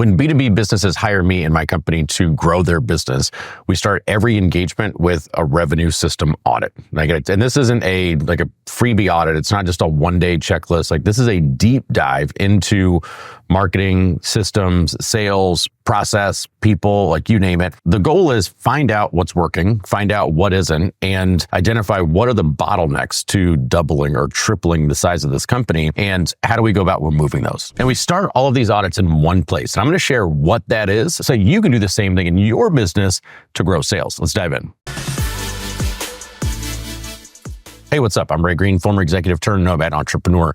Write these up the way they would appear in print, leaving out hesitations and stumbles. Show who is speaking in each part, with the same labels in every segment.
Speaker 1: When B2B businesses hire me and my company to grow their business, we start every engagement with a revenue system audit. And this isn't a freebie audit. It's not just a one-day checklist. This is a deep dive into marketing, systems, sales, process, people, you name it. The goal is find out what's working, find out what isn't, and identify what are the bottlenecks to doubling or tripling the size of this company, and how do we go about removing those. And we start all of these audits in one place. And I'm going to share what that is so you can do the same thing in your business to grow sales. Let's dive in. Hey, what's up? I'm Ray Green, former executive turned nomad entrepreneur.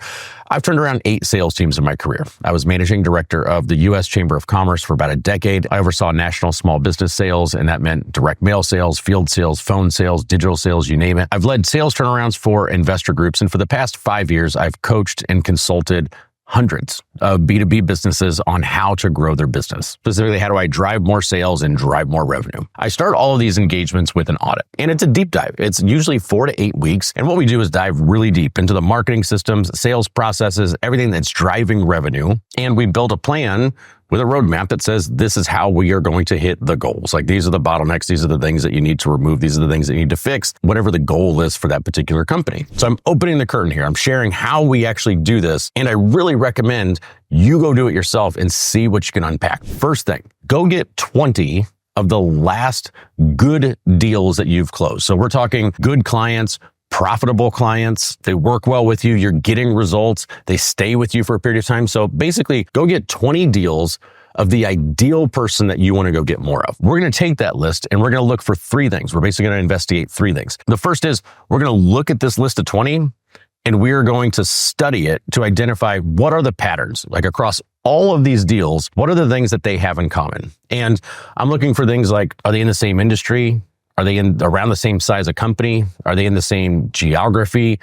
Speaker 1: I've turned around 8 sales teams in my career. I was managing director of the U.S. Chamber of Commerce for about a decade. I oversaw national small business sales, and that meant direct mail sales, field sales, phone sales, digital sales, you name it. I've led sales turnarounds for investor groups, and for the past 5 years, I've coached and consulted hundreds of B2B businesses on how to grow their business. Specifically, how do I drive more sales and drive more revenue? I start all of these engagements with an audit, and it's a deep dive. It's usually 4 to 8 weeks. And what we do is dive really deep into the marketing systems, sales processes, everything that's driving revenue. And we build a plan with a roadmap that says this is how we are going to hit the goals. These are the bottlenecks. These are the things that you need to remove. These are the things that you need to fix, whatever the goal is for that particular company. So I'm opening the curtain here. I'm sharing how we actually do this. And I really recommend you go do it yourself and see what you can unpack. First thing, go get 20 of the last good deals that you've closed. So we're talking good clients, profitable clients, they work well with you, you're getting results, they stay with you for a period of time. So basically, go get 20 deals of the ideal person that you want to go get more of. We're going to take that list and we're going to look for 3 things. We're basically going to investigate 3 things. The first is we're going to look at this list of 20 and we are going to study it to identify what are the patterns, across all of these deals, what are the things that they have in common? And I'm looking for things like, are they in the same industry? Are they around the same size of company? Are they in the same geography?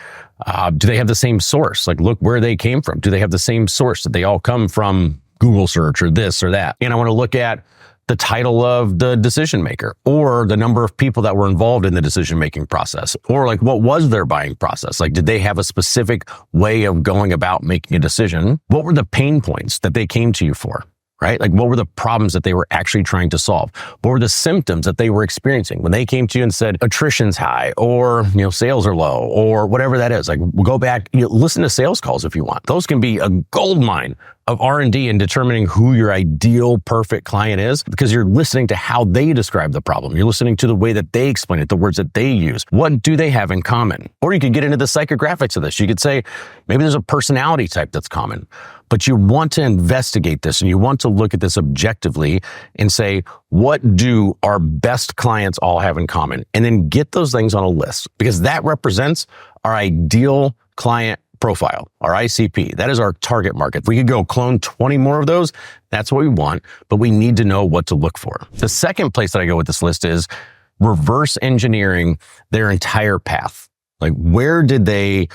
Speaker 1: Do they have the same source? Look where they came from. Do they have the same source? Did they all come from Google search or this or that? And I want to look at the title of the decision maker or the number of people that were involved in the decision-making process, or what was their buying process? Did they have a specific way of going about making a decision? What were the pain points that they came to you for? Right? What were the problems that they were actually trying to solve? What were the symptoms that they were experiencing when they came to you and said, attrition's high, or, sales are low, or whatever that is? We'll go back, listen to sales calls if you want. Those can be a gold mine of R&D in determining who your ideal perfect client is, because you're listening to how they describe the problem. You're listening to the way that they explain it, the words that they use. What do they have in common? Or you could get into the psychographics of this. You could say, maybe there's a personality type that's common, but you want to investigate this and you want to look at this objectively and say, what do our best clients all have in common? And then get those things on a list, because that represents our ideal client profile, our ICP. That is our target market. If we could go clone 20 more of those, that's what we want, but we need to know what to look for. The second place that I go with this list is reverse engineering their entire path. Where did they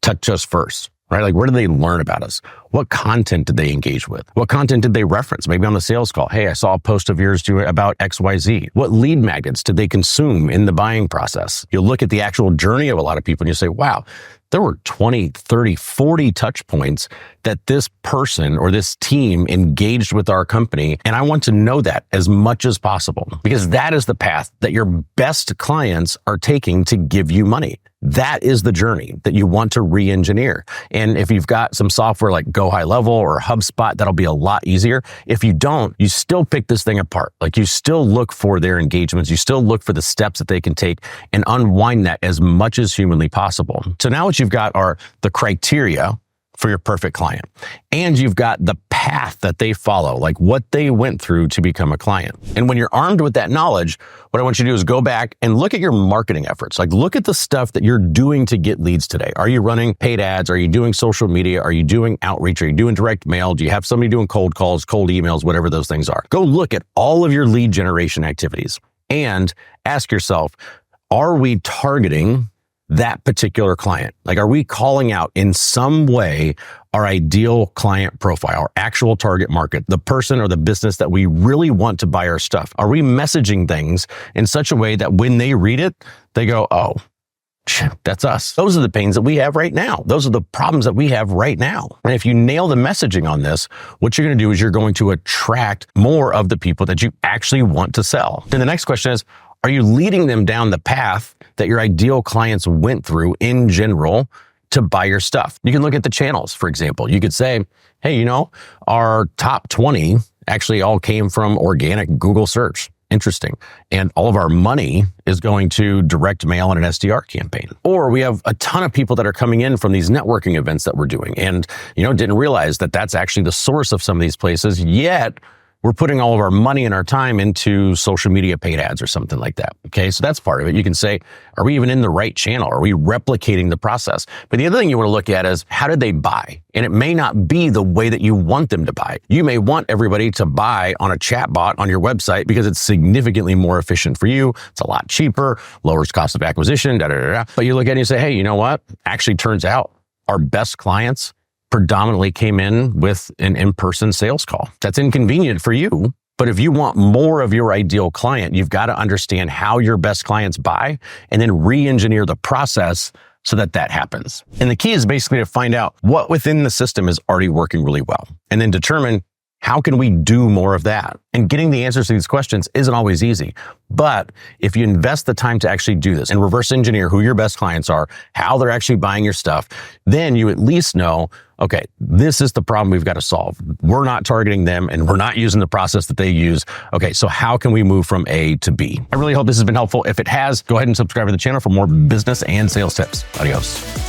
Speaker 1: touch us first? Right? Where did they learn about us? What content did they engage with? What content did they reference? Maybe on the sales call. Hey, I saw a post of yours about XYZ. What lead magnets did they consume in the buying process? You'll look at the actual journey of a lot of people and you say, wow, there were 20, 30, 40 touch points that this person or this team engaged with our company. And I want to know that as much as possible, because that is the path that your best clients are taking to give you money. That is the journey that you want to re-engineer. And if you've got some software like Go High Level or HubSpot, that'll be a lot easier. If you don't, you still pick this thing apart. You still look for their engagements. You still look for the steps that they can take and unwind that as much as humanly possible. So now what you've got are the criteria for your perfect client. And you've got the path that they follow, what they went through to become a client. And when you're armed with that knowledge, what I want you to do is go back and look at your marketing efforts. Look at the stuff that you're doing to get leads today. Are you running paid ads? Are you doing social media? Are you doing outreach? Are you doing direct mail? Do you have somebody doing cold calls, cold emails, whatever those things are? Go look at all of your lead generation activities and ask yourself, are we targeting that particular client? Are we calling out in some way our ideal client profile, our actual target market, the person or the business that we really want to buy our stuff? Are we messaging things in such a way that when they read it, they go, oh, That's us. Those are the pains that we have right now. Those are the problems that we have right now. And if you nail the messaging on this, what you're going to do is you're going to attract more of the people that you actually want to sell. Then the next question is, are you leading them down the path that your ideal clients went through in general to buy your stuff? You can look at the channels, for example. You could say, hey, our top 20 actually all came from organic Google search. Interesting. And all of our money is going to direct mail and an SDR campaign. Or we have a ton of people that are coming in from these networking events that we're doing and, didn't realize that that's actually the source of some of these places, yet we're putting all of our money and our time into social media paid ads or something like that. Okay, so that's part of it. You can say, are we even in the right channel? Are we replicating the process? But the other thing you want to look at is, how did they buy? And it may not be the way that you want them to buy. You may want everybody to buy on a chatbot on your website because it's significantly more efficient for you. It's a lot cheaper, lowers cost of acquisition, But you look at it and you say, hey, you know what? Actually turns out our best clients predominantly came in with an in-person sales call. That's inconvenient for you. But if you want more of your ideal client, you've got to understand how your best clients buy and then re-engineer the process so that that happens. And the key is basically to find out what within the system is already working really well and then determine how can we do more of that? And getting the answers to these questions isn't always easy. But if you invest the time to actually do this and reverse engineer who your best clients are, how they're actually buying your stuff, then you at least know, okay, this is the problem we've got to solve. We're not targeting them and we're not using the process that they use. Okay, so how can we move from A to B? I really hope this has been helpful. If it has, go ahead and subscribe to the channel for more business and sales tips. Adios.